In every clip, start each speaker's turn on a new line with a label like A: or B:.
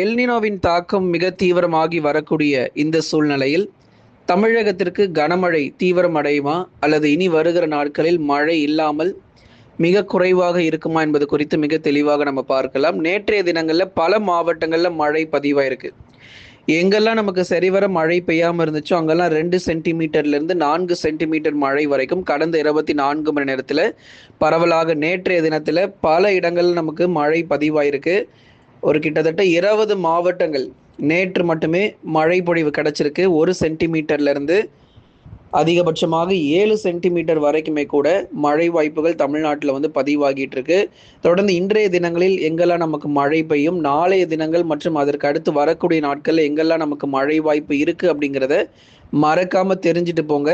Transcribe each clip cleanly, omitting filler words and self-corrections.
A: எல்னினோவின் தாக்கம் மிக தீவிரமாகி வரக்கூடிய இந்த சூழ்நிலையில் தமிழகத்திற்கு கனமழை தீவிரமடையுமா அல்லது இனி வருகிற நாட்களில் மழை இல்லாமல் மிக குறைவாக இருக்குமா என்பது குறித்து மிக தெளிவாக நம்ம பார்க்கலாம். நேற்றைய தினங்களில் பல மாவட்டங்களில் மழை பதிவாயிருக்கு. எங்கெல்லாம் நமக்கு சரிவர மழை பெய்யாமல் இருந்துச்சோ அங்கெல்லாம் 2 சென்டிமீட்டர்லேருந்து 4 சென்டிமீட்டர் மழை வரைக்கும் கடந்த 24 மணி நேரத்தில் பரவலாக நேற்றைய தினத்தில் பல இடங்களில் நமக்கு மழை பதிவாயிருக்கு. ஒரு கிட்டத்தட்ட 20 மாவட்டங்கள் நேற்று மட்டுமே மழை பொழிவு கிடைச்சிருக்கு. 1 சென்டிமீட்டர்லேருந்து அதிகபட்சமாக 7 சென்டிமீட்டர் வரைக்குமே கூட மழை வாய்ப்புகள் தமிழ்நாட்டில் பதிவாகிட்டு இருக்கு. தொடர்ந்து இன்றைய தினங்களில் எங்கெல்லாம் நமக்கு மழை பெய்யும், நாளைய தினங்கள் மற்றும் அதற்கு அடுத்து வரக்கூடிய நாட்களில் எங்கெல்லாம் நமக்கு மழை வாய்ப்பு இருக்கு அப்படிங்கிறத மறக்காம தெரிஞ்சுட்டு போங்க.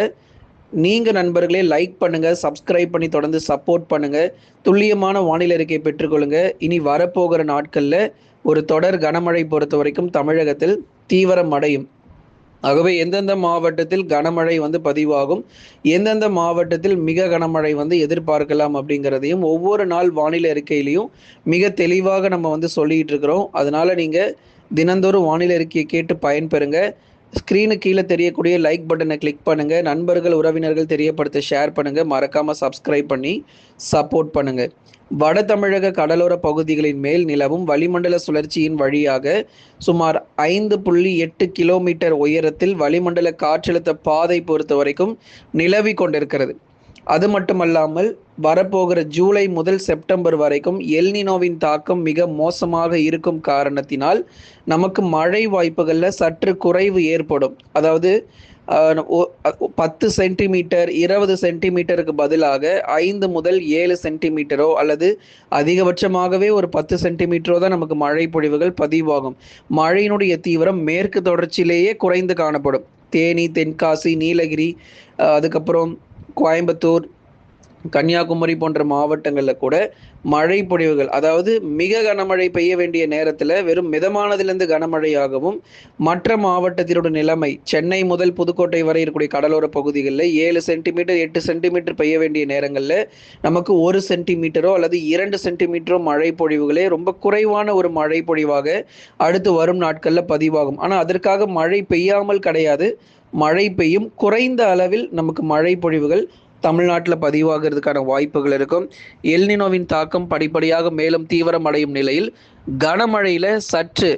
A: நீங்க நண்பர்களே லைக் பண்ணுங்க, சப்ஸ்கிரைப் பண்ணி தொடர்ந்து சப்போர்ட் பண்ணுங்க. துல்லியமான வானிலை அறிக்கை பெற்றுக்கொள்ளுங்க. இனி வரப்போகிற நாட்கள்ல ஒரு தொடர் கனமழை பொறுத்த வரைக்கும் தமிழகத்தில் தீவிரம் அடையும். ஆகவே எந்தெந்த மாவட்டத்தில் கனமழை பதிவாகும், எந்தெந்த மாவட்டத்தில் மிக கனமழை எதிர்பார்க்கலாம் அப்படிங்கிறதையும் ஒவ்வொரு நாள் வானிலை அறிக்கையிலையும் மிக தெளிவாக நம்ம சொல்லிட்டு இருக்கிறோம். அதனால நீங்க தினந்தோறும் வானிலை அறிக்கையை கேட்டு பயன்பெறுங்க. ஸ்க்ரீனுக்கு கீழே தெரியக்கூடிய லைக் பட்டனை கிளிக் பண்ணுங்க. நண்பர்கள் உறவினர்கள் தெரியப்படுத்த ஷேர் பண்ணுங்க. மறக்காம சப்ஸ்கிரைப் பண்ணி சப்போர்ட் பண்ணுங்க. வட தமிழக கடலோர பகுதிகளின் மேல் நிலவும் வளிமண்டல சுழற்சியின் வழியாக சுமார் 5.8 கிலோமீட்டர் உயரத்தில் வளிமண்டல காற்றழுத்த பாதை பொறுத்த வரைக்கும் நிலவி கொண்டிருக்கிறது. அது மட்டுமல்லாமல் வரப்போகிற ஜூலை முதல் செப்டம்பர் வரைக்கும் எல்னினோவின் தாக்கம் மிக மோசமாக இருக்கும் காரணத்தினால் நமக்கு மழை வாய்ப்புகளில் சற்று குறைவு ஏற்படும். அதாவது 10 சென்டிமீட்டர் 20 சென்டிமீட்டருக்கு பதிலாக 5 முதல் 7 சென்டிமீட்டரோ அல்லது அதிகபட்சமாகவே ஒரு 10 சென்டிமீட்டரோ தான் நமக்கு மழை பொழிவுகள் பதிவாகும். மழையினுடைய தீவிரம் மேற்கு தொடர்ச்சியிலேயே குறைந்து காணப்படும். தேனி, தென்காசி, நீலகிரி, அதுக்கப்புறம் கோயம்புத்தூர், கன்னியாகுமரி போன்ற மாவட்டங்களில் கூட மழை பொழிவுகள், அதாவது மிக கனமழை பெய்ய வேண்டிய நேரத்தில் வெறும் மிதமானதிலிருந்து கனமழையாகவும், மற்ற மாவட்டத்தினோட நிலைமை சென்னை முதல் புதுக்கோட்டை வரை இருக்கக்கூடிய கடலோர பகுதிகளில் 7 சென்டிமீட்டர் 8 சென்டிமீட்டர் பெய்ய வேண்டிய நேரங்களில் நமக்கு 1 சென்டிமீட்டரோ அல்லது 2 சென்டிமீட்டரோ மழை பொழிவுகளே ரொம்ப குறைவான ஒரு மழை பொழிவாக அடுத்து வரும் நாட்களில் பதிவாகும். ஆனால் அதற்காக மழை பெய்யாமல் கிடையாது, மழை பெய்யும். குறைந்த அளவில் நமக்கு மழை பொழிவுகள் தமிழ்நாட்டில் பதிவாகிறதுக்கான வாய்ப்புகள் இருக்கும். எல்னினோவின் தாக்கம் படிப்படியாக மேலும் தீவிரம் அடையும் நிலையில் கனமழையில சற்று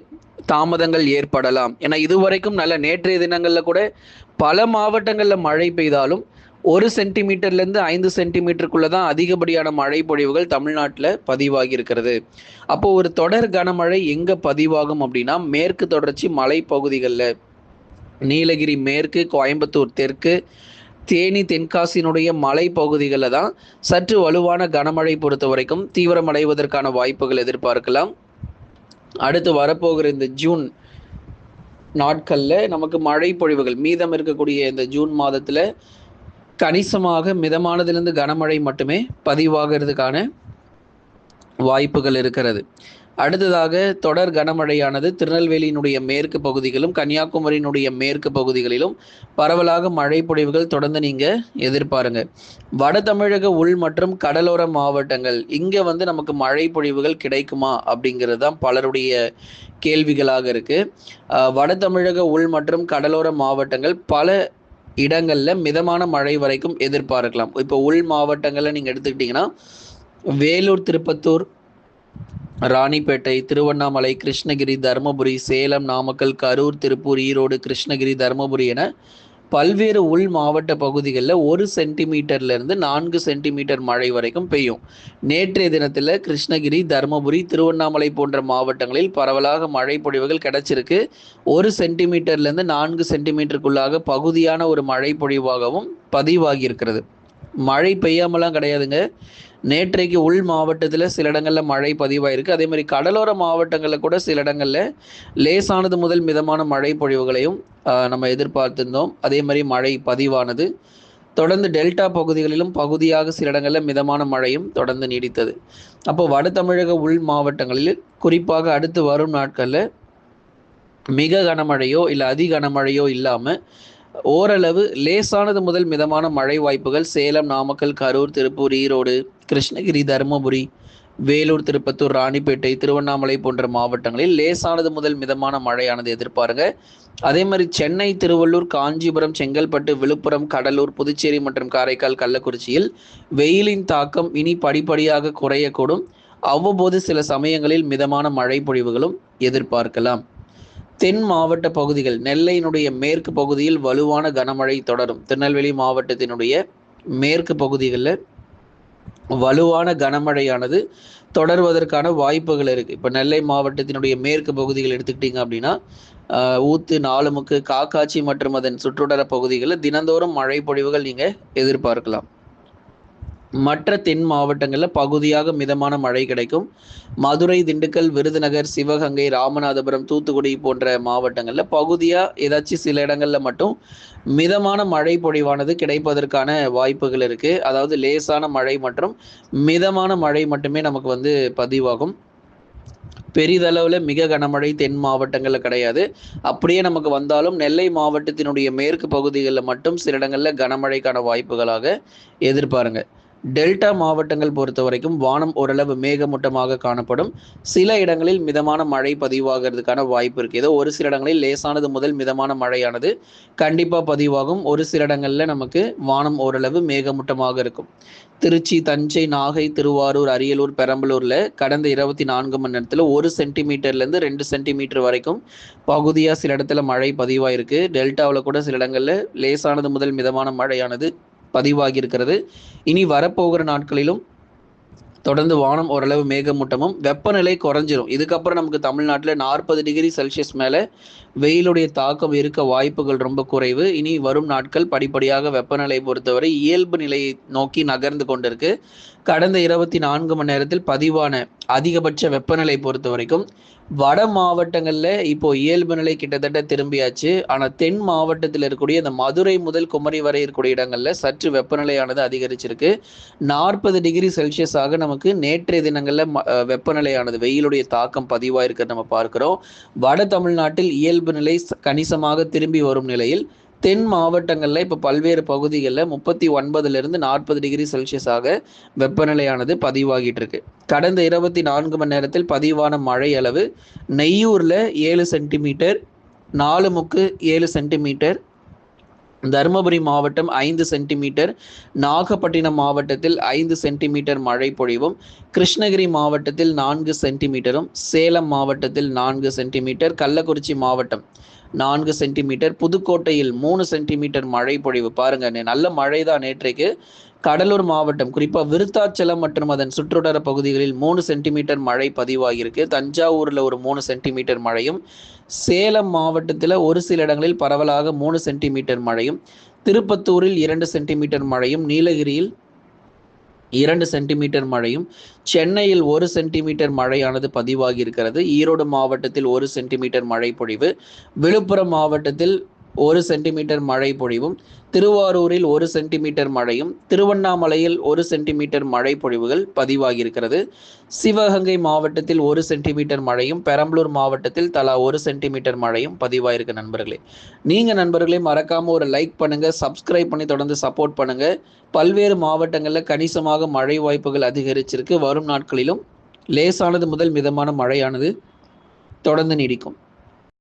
A: தாமதங்கள் ஏற்படலாம். ஏன்னா இதுவரைக்கும் நல்ல நேற்றைய தினங்களில் கூட பல மாவட்டங்களில் மழை பெய்தாலும் 1 சென்டிமீட்டர்லேருந்து 5 சென்டிமீட்டருக்குள்ள தான் அதிகப்படியான மழை பொழிவுகள் தமிழ்நாட்டில் பதிவாகி இருக்கிறது. அப்போ ஒரு தொடர் கனமழை எங்கே பதிவாகும் அப்படின்னா மேற்கு தொடர்ச்சி மலை பகுதிகளில், நீலகிரி மேற்கு, கோயம்புத்தூர் தெற்கு, தேனி, தென்காசியினுடைய மலை பகுதிகளில் தான் சற்று வலுவான கனமழை பொறுத்த வரைக்கும் தீவிரமடைவதற்கான வாய்ப்புகள் எதிர்பார்க்கலாம். அடுத்து வரப்போகிற இந்த ஜூன் நாட்களில் நமக்கு மழை பொழிவுகள் மீதம் இருக்கக்கூடிய இந்த ஜூன் மாதத்தில் கணிசமாக மிதமானதிலிருந்து கனமழை மட்டுமே பதிவாகிறதுக்கான வாய்ப்புகள் இருக்கிறது. அடுத்ததாக தொடர் கனமழையானது திருநெல்வேலியினுடைய மேற்கு பகுதிகளிலும் கன்னியாகுமரியினுடைய மேற்கு பகுதிகளிலும் பரவலாக மழை பொழிவுகள் தொடர்ந்து நீங்க எதிர்பாருங்க. வட தமிழக உள் மற்றும் கடலோர மாவட்டங்கள் இங்க நமக்கு மழை பொழிவுகள் கிடைக்குமா அப்படிங்கிறது தான் பலருடைய கேள்விகளாக இருக்கு. வட தமிழக உள் மற்றும் கடலோர மாவட்டங்கள் பல இடங்கள்ல மிதமான மழை வரைக்கும் எதிர்பார்க்கலாம். இப்போ உள் மாவட்டங்கள்ல நீங்க எடுத்துக்கிட்டீங்கன்னா வேலூர், திருப்பத்தூர், ராணிப்பேட்டை, திருவண்ணாமலை, கிருஷ்ணகிரி, தருமபுரி, சேலம், நாமக்கல், கரூர், திருப்பூர், ஈரோடு, கிருஷ்ணகிரி, தருமபுரி என பல்வேறு உள் மாவட்ட பகுதிகளில் 1 சென்டிமீட்டர்லேருந்து 4 சென்டிமீட்டர் மழை வரைக்கும் பெய்யும். நேற்றைய தினத்தில் கிருஷ்ணகிரி, தருமபுரி, திருவண்ணாமலை போன்ற மாவட்டங்களில் பரவலாக மழை பொழிவுகள் கிடைச்சிருக்கு. 1 சென்டிமீட்டர்லேருந்து 4 சென்டிமீட்டருக்குள்ளாக பகுதியான ஒரு மழை பொழிவாகவும் பதிவாகி இருக்கிறது. மழை பெய்யாமலாம் கிடையாதுங்க. நேற்றைக்கு உள் மாவட்டத்தில் சில இடங்களில் மழை பதிவாயிருக்கு. அதே மாதிரி கடலோர மாவட்டங்களில் கூட சில இடங்களில் லேசானது முதல் மிதமான மழை பொழிவுகளையும் நம்ம எதிர்பார்த்திருந்தோம். அதே மாதிரி மழை பதிவானது. தொடர்ந்து டெல்டா பகுதிகளிலும் பகுதியாக சில இடங்களில் மிதமான மழையும் தொடர்ந்து நீடித்தது. அப்போ வட தமிழக உள் மாவட்டங்களில் குறிப்பாக அடுத்து வரும் நாட்களில் மிக கனமழையோ இல்லை அதி கனமழையோ இல்லாமல் ஓரளவு லேசானது முதல் மிதமான மழை வாய்ப்புகள் சேலம், நாமக்கல், கரூர், திருப்பூர், ஈரோடு, கிருஷ்ணகிரி, தருமபுரி வேலூர், திருப்பத்தூர், ராணிப்பேட்டை, திருவண்ணாமலை போன்ற மாவட்டங்களில் லேசானது முதல் மிதமான மழையானது எதிர்பாருங்க. அதே மாதிரி சென்னை, திருவள்ளூர், காஞ்சிபுரம், செங்கல்பட்டு, விழுப்புரம், கடலூர், புதுச்சேரி மற்றும் காரைக்கால், கள்ளக்குறிச்சியில் வெயிலின் தாக்கம் இனி படிப்படியாக குறையக்கூடும். அவ்வப்போது சில சமயங்களில் மிதமான மழை பொழிவுகளும் எதிர்பார்க்கலாம். தென் மாவட்ட பகுதிகள், நெல்லையினுடைய மேற்கு பகுதியில் வலுவான கனமழை தொடரும். திருநெல்வேலி மாவட்டத்தினுடைய மேற்கு பகுதிகளில் வலுவான கனமழையானது தொடர்வதற்கான வாய்ப்புகள் இருக்குது. இப்போ நெல்லை மாவட்டத்தினுடைய மேற்கு பகுதிகள் எடுத்துக்கிட்டிங்க அப்படின்னா ஊத்து, நாலுமுக்கு, காக்காட்சி மற்றும் அதன் சுற்றுவட்டார பகுதிகளில் தினந்தோறும் மழை பொழிவுகள் நீங்கள் எதிர்பார்க்கலாம். மற்ற தென் மாவட்டங்களில் பகுதியாக மிதமான மழை கிடைக்கும். மதுரை, திண்டுக்கல், விருதுநகர், சிவகங்கை, ராமநாதபுரம், தூத்துக்குடி போன்ற மாவட்டங்களில் பகுதியாக ஏதாச்சும் சில இடங்களில் மட்டும் மிதமான மழை பொழிவானது கிடைப்பதற்கான வாய்ப்புகள் இருக்குது. அதாவது லேசான மழை மற்றும் மிதமான மழை மட்டுமே நமக்கு பதிவாகும். பெரிதளவில் மிக கனமழை தென் மாவட்டங்களில் கிடையாது. அப்படியே நமக்கு வந்தாலும் நெல்லை மாவட்டத்தினுடைய மேற்கு பகுதிகளில் மட்டும் சில இடங்களில் கனமழைக்கான வாய்ப்புகளாக எதிர்பாருங்க. டெல்டா மாவட்டங்கள் பொறுத்த வரைக்கும் வானம் ஓரளவு மேகமூட்டமாக காணப்படும். சில இடங்களில் மிதமான மழை பதிவாகிறதுக்கான வாய்ப்பு இருக்குது. ஏதோ ஒரு சில இடங்களில் லேசானது முதல் மிதமான மழையானது கண்டிப்பாக பதிவாகும். ஒரு சில இடங்களில் நமக்கு வானம் ஓரளவு மேகமூட்டமாக இருக்கும். திருச்சி, தஞ்சை, நாகை, திருவாரூர், அரியலூர், பெரம்பலூரில் கடந்த 24 மணி நேரத்தில் 1 சென்டிமீட்டர்லேருந்து 2 சென்டிமீட்டர் வரைக்கும் பகுதியாக சில இடத்துல மழை பதிவாயிருக்கு. டெல்டாவில் கூட சில இடங்களில் லேசானது முதல் மிதமான மழையானது பதிவாகி இருக்கிறது. இனி வரப்போகிற நாட்களிலும் தொடர்ந்து வானம் ஓரளவு மேகமூட்டமும் வெப்பநிலை குறைஞ்சிரும். இதுக்கப்புறம் நமக்கு தமிழ்நாட்டில் 40 டிகிரி செல்சியஸ் மேலே வெயிலுடைய தாக்கம் இருக்க வாய்ப்புகள் ரொம்ப குறைவு. இனி வரும் நாட்கள் படிப்படியாக வெப்பநிலை பொறுத்தவரை இயல்பு நிலையை நோக்கி நகர்ந்து கொண்டிருக்கு. கடந்த 24 மணி நேரத்தில் பதிவான அதிகபட்ச வெப்பநிலை பொறுத்த வரைக்கும் வட மாவட்டங்களில் இப்போ இயல்பு நிலை கிட்டத்தட்ட திரும்பியாச்சு. ஆனால் தென் மாவட்டத்தில் இருக்கக்கூடிய இந்த மதுரை முதல் குமரி வரை இருக்கக்கூடிய இடங்களில் சற்று வெப்பநிலையானது அதிகரிச்சிருக்கு. 40 டிகிரி செல்சியஸாக நமக்கு நேற்றைய தினங்களில் வெப்பநிலையானது வெயிலுடைய தாக்கம் பதிவாயிருக்கிறது நம்ம பார்க்கிறோம். வட தமிழ்நாட்டில் இயல்பு நிலை கணிசமாக திரும்பி வரும் நிலையில் தென் மாவட்டங்களில் இப்போ பல்வேறு பகுதிகளில் 39லிருந்து 40 டிகிரி செல்சியஸாக வெப்பநிலையானது பதிவாகிட்டு இருக்கு. கடந்த 24 மணி நேரத்தில் பதிவான மழை அளவு நெய்யூரில் 7 சென்டிமீட்டர், நாலுமுக்கு 7 சென்டிமீட்டர், தருமபுரி மாவட்டம் 5 சென்டிமீட்டர், நாகப்பட்டினம் மாவட்டத்தில் 5 சென்டிமீட்டர் மழை பொழிவும், கிருஷ்ணகிரி மாவட்டத்தில் 4 சென்டிமீட்டரும், சேலம் மாவட்டத்தில் 4 சென்டிமீட்டர், கள்ளக்குறிச்சி மாவட்டம் 4 சென்டிமீட்டர், புதுக்கோட்டையில் 3 சென்டிமீட்டர் மழை பொழிவு. பாருங்க, நல்ல மழை தான் நேற்றைக்கு. கடலூர் மாவட்டம் குறிப்பாக விருத்தாச்சலம் மற்றும் அதன் சுற்றுவட்டார பகுதிகளில் 3 சென்டிமீட்டர் மழை பதிவாகியிருக்கு. தஞ்சாவூரில் ஒரு 3 சென்டிமீட்டர் மழையும், சேலம் மாவட்டத்தில் ஒரு சில இடங்களில் பரவலாக 3 சென்டிமீட்டர் மழையும், திருப்பத்தூரில் 2 சென்டிமீட்டர் மழையும், நீலகிரியில் 2 சென்டிமீட்டர் மழையும், சென்னையில் 1 சென்டிமீட்டர் மழையானது பதிவாகி இருக்கிறது. ஈரோடு மாவட்டத்தில் 1 சென்டிமீட்டர் மழை பொழிவு, விழுப்புரம் மாவட்டத்தில் 1 சென்டிமீட்டர் மழை பொழிவும், திருவாரூரில் 1 சென்டிமீட்டர் மழையும், திருவண்ணாமலையில் 1 சென்டிமீட்டர் மழை பொழிவுகள் பதிவாகி இருக்கிறது. சிவகங்கை மாவட்டத்தில் 1 சென்டிமீட்டர் மழையும், பெரம்பலூர் மாவட்டத்தில் தலா 1 சென்டிமீட்டர் மழையும் பதிவாயிருக்கு. நண்பர்களே, நீங்கள் நண்பர்களே மறக்காமல் ஒரு லைக் பண்ணுங்கள், சப்ஸ்கிரைப் பண்ணி தொடர்ந்து சப்போர்ட் பண்ணுங்கள். பல்வேறு மாவட்டங்களில் கணிசமாக மழை வாய்ப்புகள் அதிகரிச்சிருக்கு. வரும் நாட்களிலும் லேசானது முதல் மிதமான மழையானது தொடர்ந்து நீடிக்கும்.